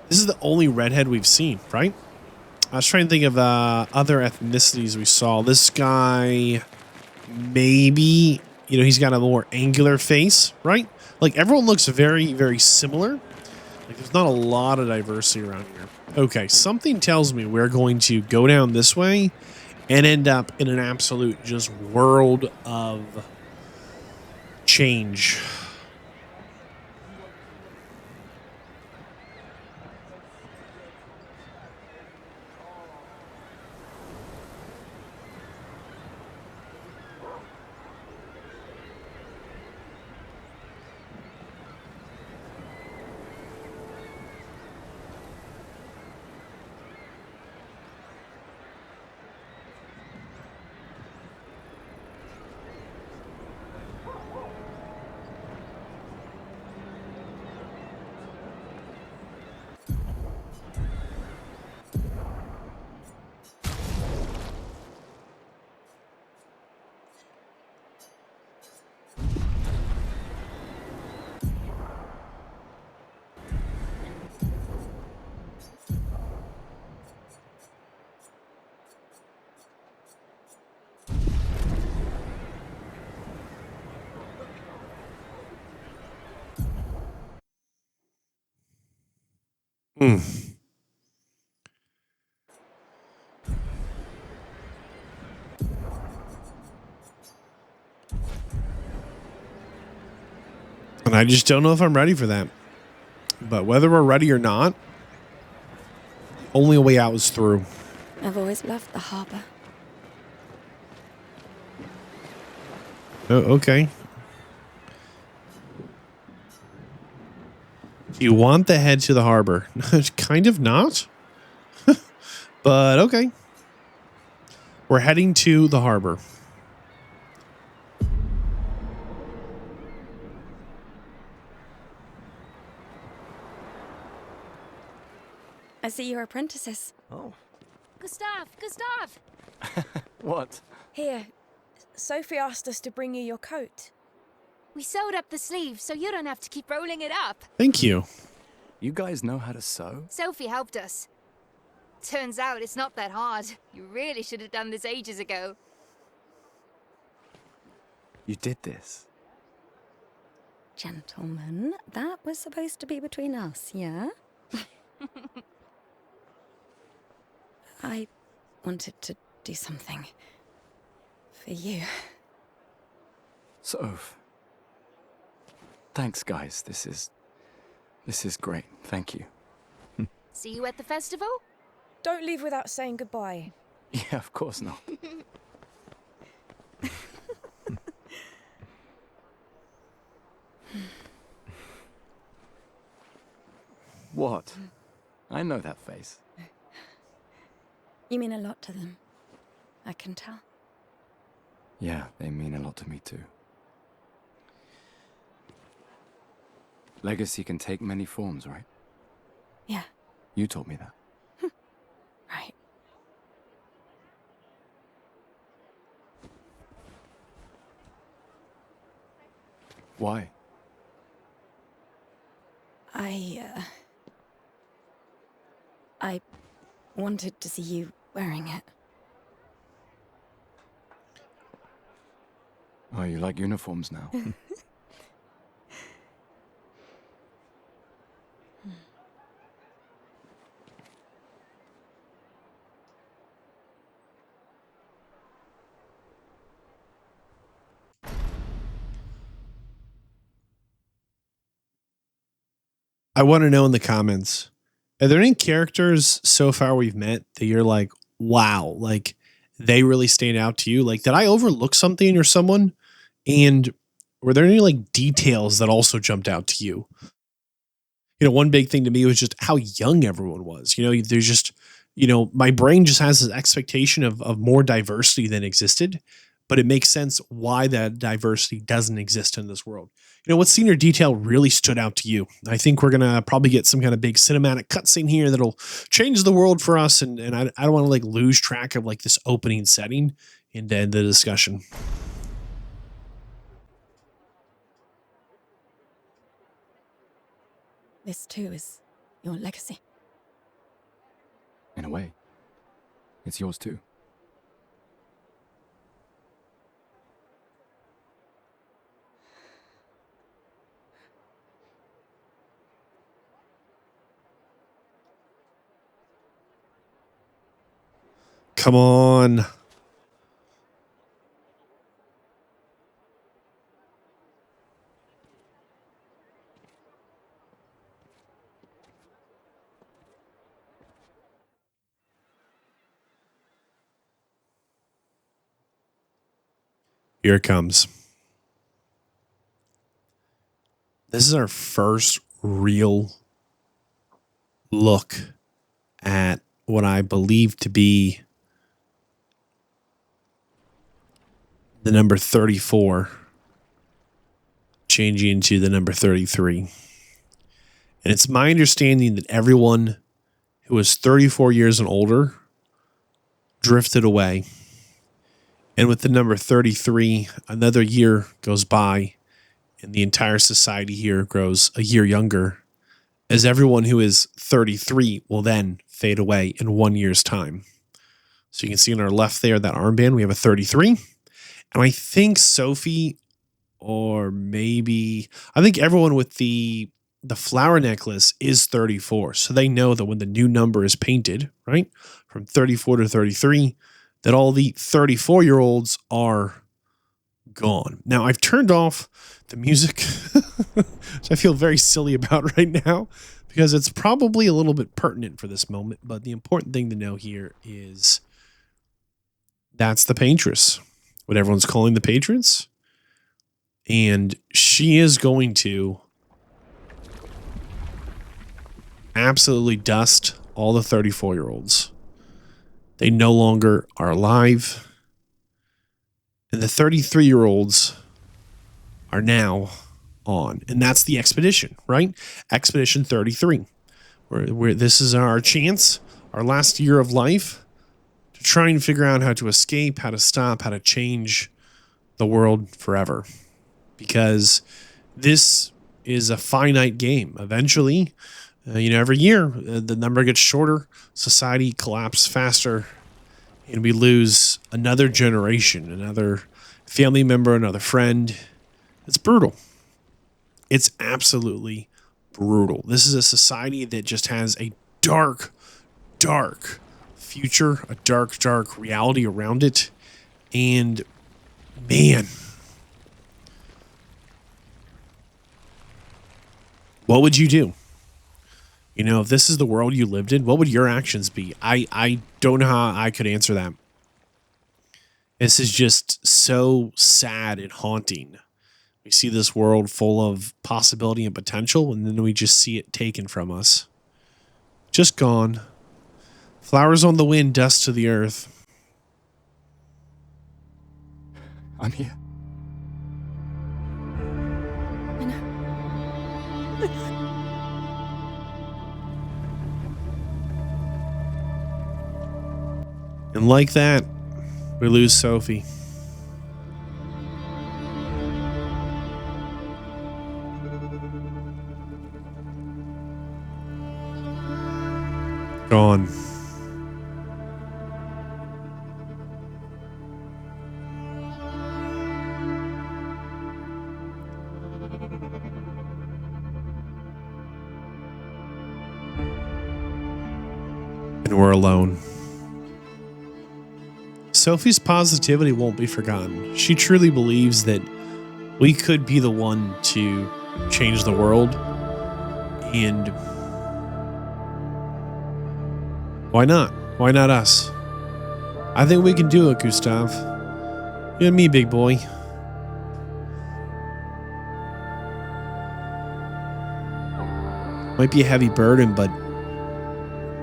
this is the only redhead we've seen, right? I was trying to think of other ethnicities we saw. This guy, maybe, he's got a more angular face, right? Like, everyone looks very, very similar. Like, there's not a lot of diversity around here. Okay, something tells me we're going to go down this way and end up in an absolute just world of change. Hmm. And I just don't know if I'm ready for that. But whether we're ready or not, only way out is through. I've always loved the harbor. Oh, okay. You want to head to the harbor. Kind of not. But okay. We're heading to the harbor. I see you're apprentices. Oh. Gustav! What? Here, Sophie asked us to bring you your coat. We sewed up the sleeves so you don't have to keep rolling it up. Thank you. You guys know how to sew? Sophie helped us. Turns out it's not that hard. You really should have done this ages ago. You did this? Gentlemen, that was supposed to be between us, yeah? I wanted to do something for you. Soph. Thanks, guys. This is great. Thank you. See you at the festival? Don't leave without saying goodbye. Yeah, of course not. What? I know that face. You mean a lot to them. I can tell. Yeah, they mean a lot to me too. Legacy can take many forms, right? Yeah. You taught me that. Right. Why? I wanted to see you wearing it. Oh, you like uniforms now? I want to know in the comments, are there any characters so far we've met that you're like, wow, like they really stand out to you? Like, did I overlook something or someone? And were there any like details that also jumped out to you? You know, one big thing to me was just how young everyone was. You know, there's just, you know, my brain just has this expectation of more diversity than existed, but it makes sense why that diversity doesn't exist in this world. You know, what scene or detail really stood out to you? I think we're going to probably get some kind of big cinematic cutscene here that'll change the world for us. And I don't want to like lose track of like this opening setting and then the discussion. This too is your legacy. In a way. It's yours too. Come on. Here it comes. This is our first real look at what I believe to be the number 34 changing into the number 33. And it's my understanding that everyone who was 34 years and older drifted away. And with the number 33, another year goes by and the entire society here grows a year younger, as everyone who is 33 will then fade away in 1 year's time. So you can see on our left there, that armband, we have a 33. And I think Sophie, or maybe, I think everyone with the flower necklace is 34. So they know that when the new number is painted, right, from 34 to 33, that all the 34-year-olds are gone. Now, I've turned off the music, which I feel very silly about right now, because it's probably a little bit pertinent for this moment. But the important thing to know here is that's the Paintress, what everyone's calling the Patrons. And she is going to absolutely dust all the 34-year-olds. They no longer are alive. And the 33-year-olds are now on. And that's the expedition, right? Expedition 33. Where this is our chance, our last year of life, to try and figure out how to escape, how to stop, how to change the world forever. Because this is a finite game. Eventually, every year, the number gets shorter, society collapses faster, and we lose another generation, another family member, another friend. It's brutal. It's absolutely brutal. This is a society that just has a dark, dark future, a dark, dark reality around it. And man, what would you do? If this is the world you lived in, what would your actions be? I don't know how I could answer that. This is just so sad and haunting. We see this world full of possibility and potential, and then we just see it taken from us. Just gone. Flowers on the wind, dust to the earth. I'm here. And like that, we lose Sophie. Gone. And we're alone. Sophie's positivity won't be forgotten. She truly believes that we could be the one to change the world. And why not? Why not us? I think we can do it, Gustav. You and me, big boy. Might be a heavy burden, but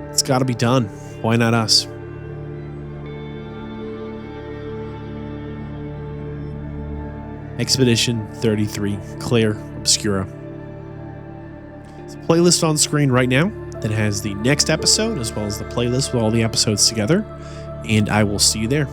it's got to be done. Why not us? Expedition 33, Clair, Obscura. There's a playlist on screen right now that has the next episode as well as the playlist with all the episodes together, and I will see you there.